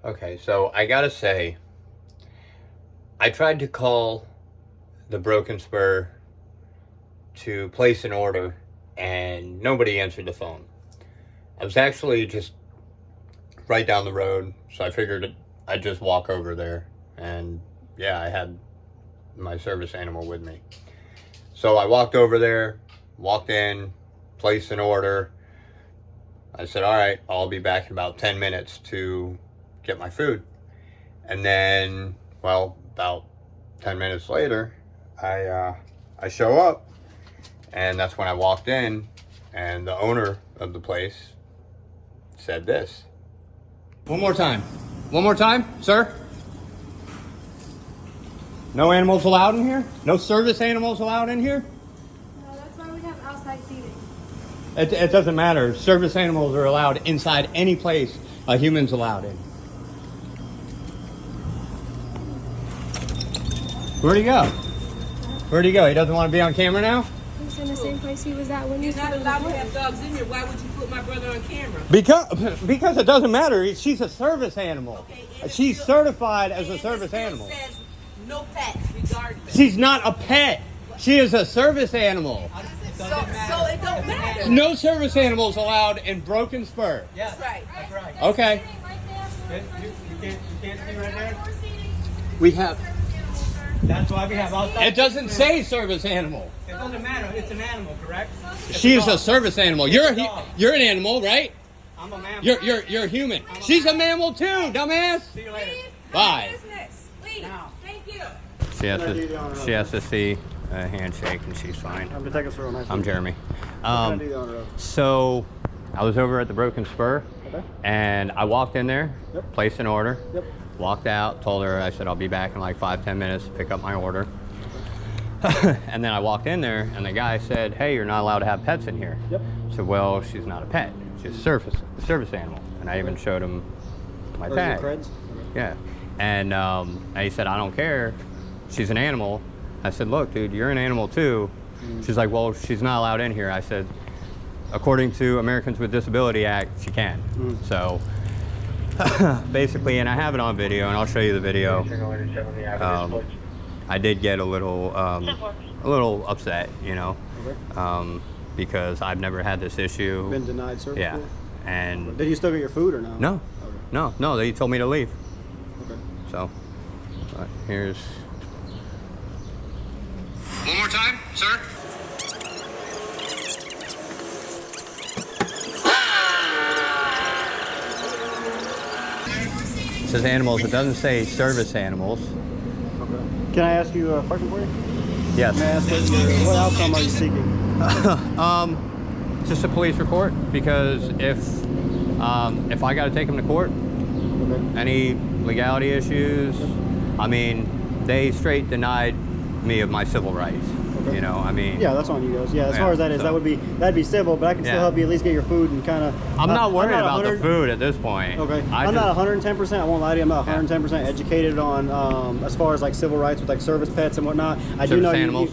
Okay, so I gotta say, I tried to call the Broken Spur to place an order, and nobody answered the phone. I was actually just right down the road, so I figured I'd just walk over there, and yeah, I had my service animal with me. So I walked over there, walked in, placed an order. I said, all right, I'll be back in about 10 minutes to get my food. And then, well, about 10 minutes later, I show up, and that's when I walked in, and the owner of the place said this. One more time, sir. No animals allowed in here? No service animals allowed in here? No, that's why we have outside seating. It doesn't matter. Service animals are allowed inside any place a human's allowed in. Where'd he go? Where'd he go? He doesn't want to be on camera now? He's in the same place he was at when You're not allowed to have dogs in here. Why would you put my brother on camera? Because it doesn't matter. She's a service animal. Okay, She's certified as a service animal. It says no pets regardless. She's not a pet. She is a service animal. So it don't matter. No service animals allowed in Broken Spur. That's right. That's right. Okay. You can't see right there? We have. That's why we have outside. It doesn't say service animal. It doesn't matter. It's an animal, correct? She is a dog. service animal. It's a dog. You're an animal, right? I'm a mammal. You're human. She's a mammal too, dumbass. See you later. Bye. Business. Leave. Now. Thank you. She has to see a handshake, and she's fine. I'm Detective Cyril. Nice. I'm Jeremy. What can I do on the road? So I was over at the Broken Spur, Okay. and I walked in there, Yep. placed an order, Yep. walked out, told her, I said, I'll be back in like 5-10 minutes to pick up my order. And then I walked in there, and the guy said, hey, you're not allowed to have pets in here. Yep. I said, well, she's not a pet. She's a service animal. And I even showed him my Are tag. you creds? Yeah. And he said, I don't care. She's an animal. I said, look, dude, you're an animal too. She's like, well, she's not allowed in here. I said, according to Americans with Disability Act, she can. So basically, and I have it on video, and I'll show you the video. I did get a little upset, you know, Okay. because I've never had this issue. Been denied service? Yeah. for? And Did you still get your food or no? no, no, they told me to leave. Okay. So, here's. One more time, sir. It says animals. It doesn't say service animals. Okay. Can I ask you a question for you? Yes. May I ask what outcome are you seeking? Just a police report, because if I got to take him to court, Okay. any legality issues, I mean, they straight denied me of my civil rights. Okay. You know, I mean. Yeah, that's on you guys. Yeah, as Yeah, far as that is, so- that'd be civil, but I can still Yeah. help you at least get your food and kind of. I'm not worried about the 100 food at this point. Okay. I I'm just- not 110%. I won't lie to you. I'm not 110% educated on as far as like civil rights with like service pets and whatnot. I do Service know animals?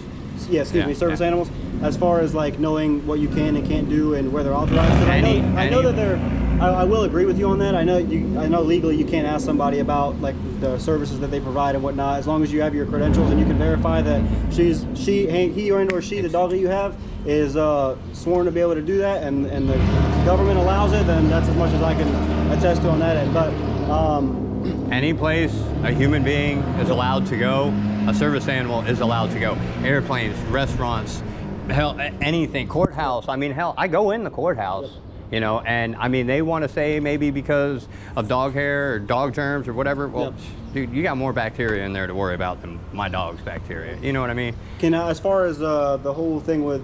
Yeah, excuse Yeah, me, service yeah. animals. As far as like knowing what you can and can't do and where they're authorized. 'Cause I know that they're. I will agree with you on that. I know legally you can't ask somebody about like the services that they provide and whatnot. As long as you have your credentials and you can verify that he or she, the dog that you have, is sworn to be able to do that, and the government allows it, then that's as much as I can attest to on that end. But Any place a human being is allowed to go, a service animal is allowed to go. Airplanes, restaurants, hell, anything, courthouse. I mean, hell, I go in the courthouse, you know, and I mean, they want to say maybe because of dog hair or dog germs or whatever. Well, Yep. dude, you got more bacteria in there to worry about than my dog's bacteria. You know what I mean? can as far as the whole thing with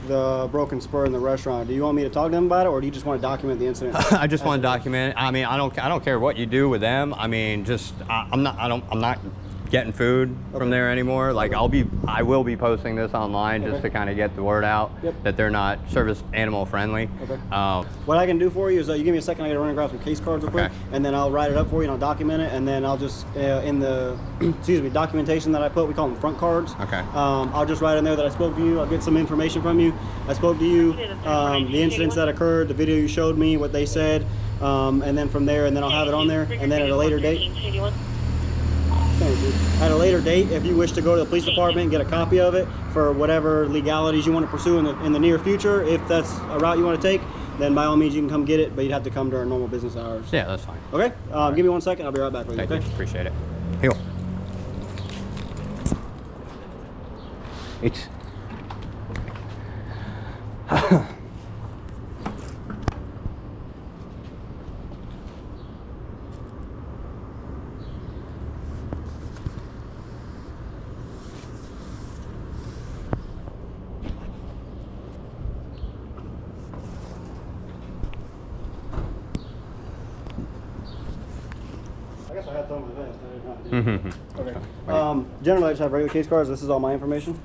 the Broken Spur in the restaurant, do you want me to talk to them about it, or do you just want to document the incident? I just want to document it. I mean, I don't care what you do with them. I mean, just I'm not getting food from there anymore. Like I will be posting this online just to kind of get the word out that they're not service animal friendly. Okay. What I can do for you is you give me a second. I gotta run and grab some case cards real quick, and then I'll write it up for you and I'll document it, and then I'll just in the documentation that I put, we call them front cards. Okay. I'll just write in there that I spoke to you. I'll get some information from you. I spoke to you, the incidents that occurred, the video you showed me, what they said, and then from there, and then I'll have it on there, and then at a later date. Thank you. At a later date, if you wish to go to the police department and get a copy of it for whatever legalities you want to pursue in the near future, if that's a route you want to take, then by all means you can come get it, but you'd have to come during normal business hours. Yeah, that's fine. Okay? Give me 1 second. I'll be right back with you. Thank Okay? you. Appreciate it. Here. It's. I guess I had some of the vest. I did not. Mm-hmm. Okay. Generally, I just have regular case cards. This is all my information.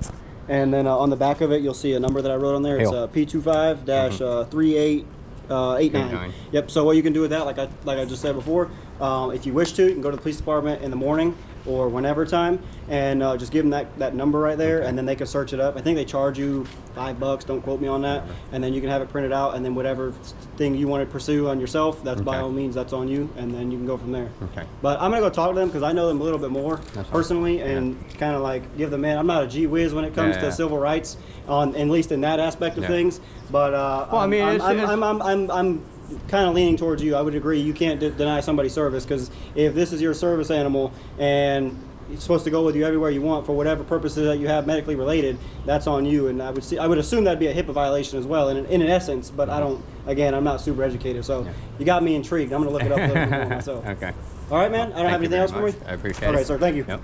And then on the back of it, you'll see a number that I wrote on there. It's P25-3889. Yep. So what you can do with that, like I just said before, if you wish to, you can go to the police department in the morning or whenever time, and just give them that number right there, and then they can search it up. I think they charge you $5. Don't quote me on that. And then you can have it printed out, and then whatever thing you want to pursue on yourself, that's by all means, that's on you, and then you can go from there. Okay. But I'm gonna go talk to them because I know them a little bit more personally, and kind of like give them in. I'm not a gee whiz when it comes to civil rights, at least in that aspect of things. But well, I mean, I'm kind of leaning towards you. I would agree. You can't deny somebody service, because if this is your service animal and it's supposed to go with you everywhere you want for whatever purposes that you have medically related, that's on you. And I would assume that'd be a HIPAA violation as well, in an essence. But I don't. Again, I'm not super educated, so you got me intrigued. I'm gonna look it up a little bit more myself. Okay. All right, man. I don't have anything else for me. I appreciate it. All right, sir. Thank you. Yep.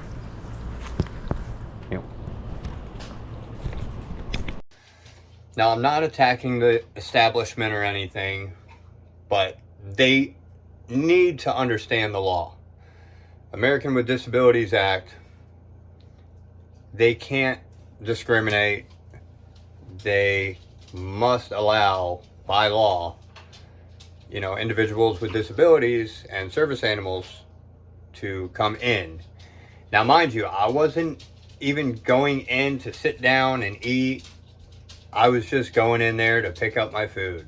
Yep. Now, I'm not attacking the establishment or anything, but they need to understand the law. American with Disabilities Act, they can't discriminate. They must allow, by law, individuals with disabilities and service animals to come in. Now, mind you, I wasn't even going in to sit down and eat. I was just going in there to pick up my food.